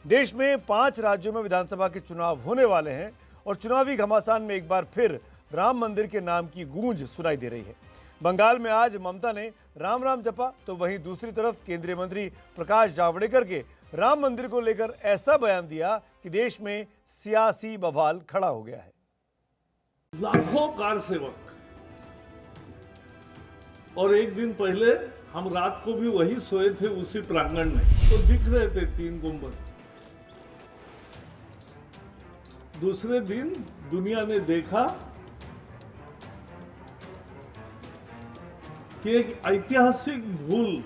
देश में 5 राज्यों में विधानसभा के चुनाव होने वाले हैं और चुनावी घमासान में एक बार फिर राम मंदिर के नाम की गूंज सुनाई दे रही है। बंगाल में आज ममता ने राम राम जपा, तो वहीं दूसरी तरफ केंद्रीय मंत्री प्रकाश जावड़ेकर के राम मंदिर को लेकर ऐसा बयान दिया कि देश में सियासी बवाल खड़ा हो गया है। लाखों कार सेवक और एक दिन पहले हम रात को भी वही सोए थे उसी प्रांगण में, तो दिख रहे थे 3 गुंबद। दूसरे दिन दुनिया ने देखा कि एक ऐतिहासिक भूल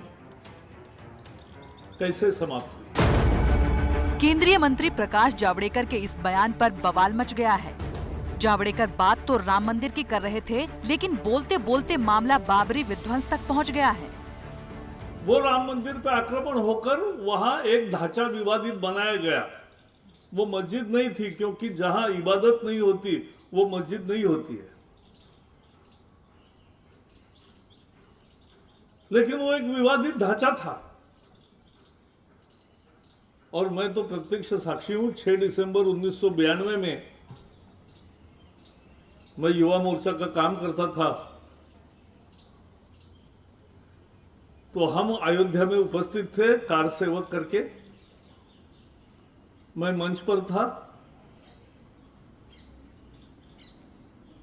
कैसे समाप्त हुई। केंद्रीय मंत्री प्रकाश जावड़ेकर के इस बयान पर बवाल मच गया है। जावड़ेकर बात तो राम मंदिर की कर रहे थे, लेकिन बोलते बोलते मामला बाबरी विध्वंस तक पहुंच गया है। वो राम मंदिर पे आक्रमण होकर वहां एक ढांचा विवादित बनाया गया। वो मस्जिद नहीं थी, क्योंकि जहां इबादत नहीं होती वो मस्जिद नहीं होती है, लेकिन वो एक विवादित ढांचा था। और मैं तो प्रत्यक्ष साक्षी हूं। 6 दिसंबर 1992 में मैं युवा मोर्चा का काम करता था, तो हम अयोध्या में उपस्थित थे कार सेवक करके। मैं मंच पर था।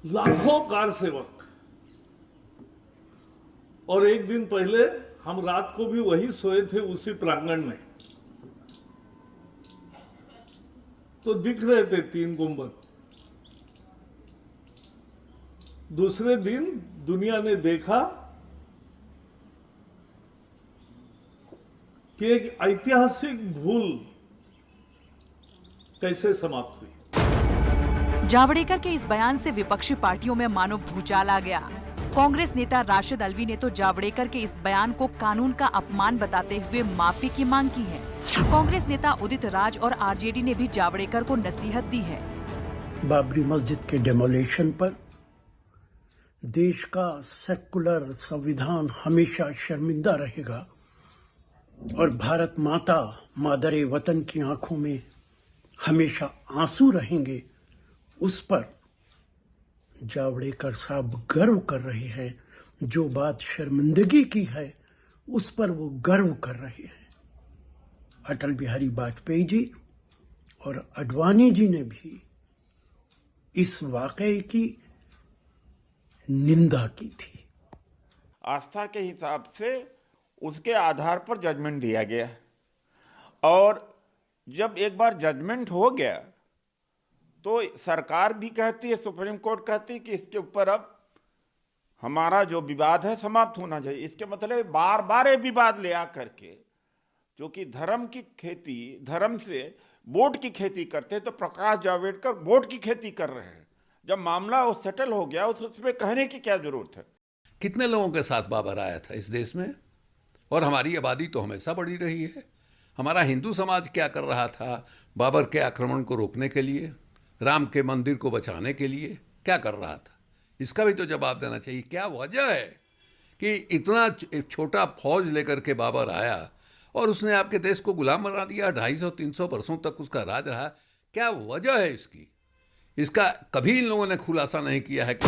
लाखों कार सेवक और एक दिन पहले हम रात को भी वही सोए थे उसी प्रांगण में, तो दिख रहे थे 3 गुंबद। दूसरे दिन दुनिया ने देखा कि एक ऐतिहासिक भूल कैसे समाप्त हुई। जावड़ेकर के इस बयान से विपक्षी पार्टियों में मानो भूचाल आ गया। कांग्रेस नेता राशिद अल्वी ने तो जावड़ेकर के इस बयान को कानून का अपमान बताते हुए माफी की मांग की है। कांग्रेस नेता उदित राज और आरजेडी ने भी जावड़ेकर को नसीहत दी है। बाबरी मस्जिद के डेमोलेशन पर देश का सेकुलर संविधान हमेशा शर्मिंदा रहेगा और भारत माता मादरे वतन की आंखों में हमेशा आंसू रहेंगे। उस पर जावड़ेकर साहब गर्व कर रहे हैं। जो बात शर्मिंदगी की है उस पर वो गर्व कर रहे हैं। अटल बिहारी वाजपेयी जी और आडवाणी जी ने भी इस वाकये की निंदा की थी। आस्था के हिसाब से उसके आधार पर जजमेंट दिया गया, और जब एक बार जजमेंट हो गया तो सरकार भी कहती है, सुप्रीम कोर्ट कहती है कि इसके ऊपर अब हमारा जो विवाद है समाप्त होना चाहिए। इसके मतलब बार बार ये विवाद ले आकर के, जो कि धर्म की खेती, धर्म से वोट की खेती करते, तो प्रकाश जावड़ेकर वोट की खेती कर रहे हैं। जब मामला वो सेटल हो गया, उसमें कहने की क्या जरूरत है। कितने लोगों के साथ बाबर आया था इस देश में, और हमारी आबादी तो हमेशा बढ़ी रही है। हमारा हिंदू समाज क्या कर रहा था बाबर के आक्रमण को रोकने के लिए, राम के मंदिर को बचाने के लिए क्या कर रहा था, इसका भी तो जवाब देना चाहिए। क्या वजह है कि इतना छोटा फौज लेकर के बाबर आया और उसने आपके देश को गुलाम बना दिया। 250-300 वर्षों तक उसका राज रहा। क्या वजह है इसकी? इसका कभी इन लोगों ने खुलासा नहीं किया है।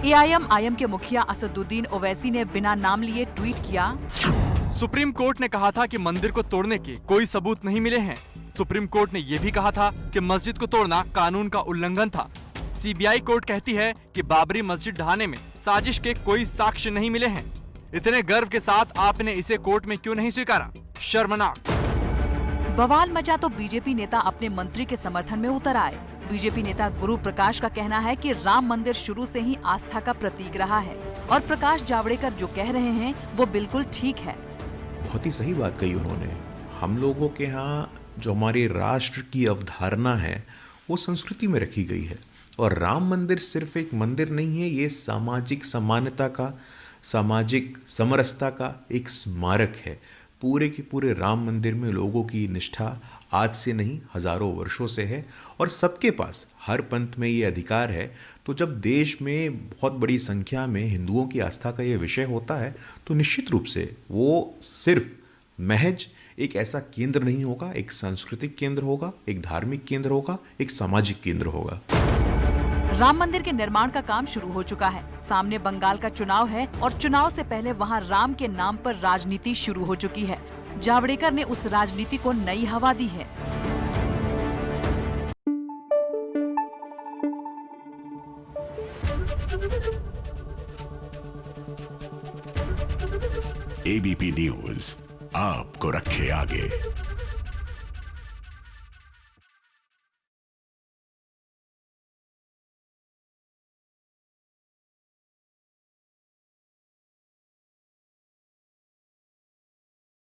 एआईएम के मुखिया असदुद्दीन ओवैसी ने बिना नाम लिए ट्वीट किया, सुप्रीम कोर्ट ने कहा था कि मंदिर को तोड़ने के कोई सबूत नहीं मिले हैं। सुप्रीम कोर्ट ने यह भी कहा था कि मस्जिद को तोड़ना कानून का उल्लंघन था। सीबीआई कोर्ट कहती है कि बाबरी मस्जिद ढहाने में साजिश के कोई साक्ष्य नहीं मिले हैं। इतने गर्व के साथ आपने इसे कोर्ट में क्यों नहीं स्वीकारा? शर्मनाक। बवाल मचा तो बीजेपी नेता अपने मंत्री के समर्थन में उतर आए। बीजेपी नेता गुरु प्रकाश का कहना है कि राम मंदिर शुरू से ही आस्था का प्रतीक रहा है और प्रकाश जावड़ेकर जो कह रहे हैं वो बिल्कुल ठीक है। बहुत ही सही बात कही उन्होंने। हम लोगों के यहाँ जो हमारे राष्ट्र की अवधारणा है वो संस्कृति में रखी गई है, और राम मंदिर सिर्फ एक मंदिर नहीं है, ये सामाजिक समानता का, सामाजिक समरसता का एक स्मारक है। पूरे के पूरे राम मंदिर में लोगों की निष्ठा आज से नहीं हजारों वर्षों से है, और सबके पास हर पंथ में ये अधिकार है। तो जब देश में बहुत बड़ी संख्या में हिंदुओं की आस्था का ये विषय होता है, तो निश्चित रूप से वो सिर्फ महज एक ऐसा केंद्र नहीं होगा, एक सांस्कृतिक केंद्र होगा, एक धार्मिक केंद्र होगा, एक सामाजिक केंद्र होगा। राम मंदिर के निर्माण का काम शुरू हो चुका है। सामने बंगाल का चुनाव है और चुनाव से पहले वहां राम के नाम पर राजनीति शुरू हो चुकी है। जावड़ेकर ने उस राजनीति को नई हवा दी है। एबीपी न्यूज आपको रखे आगे।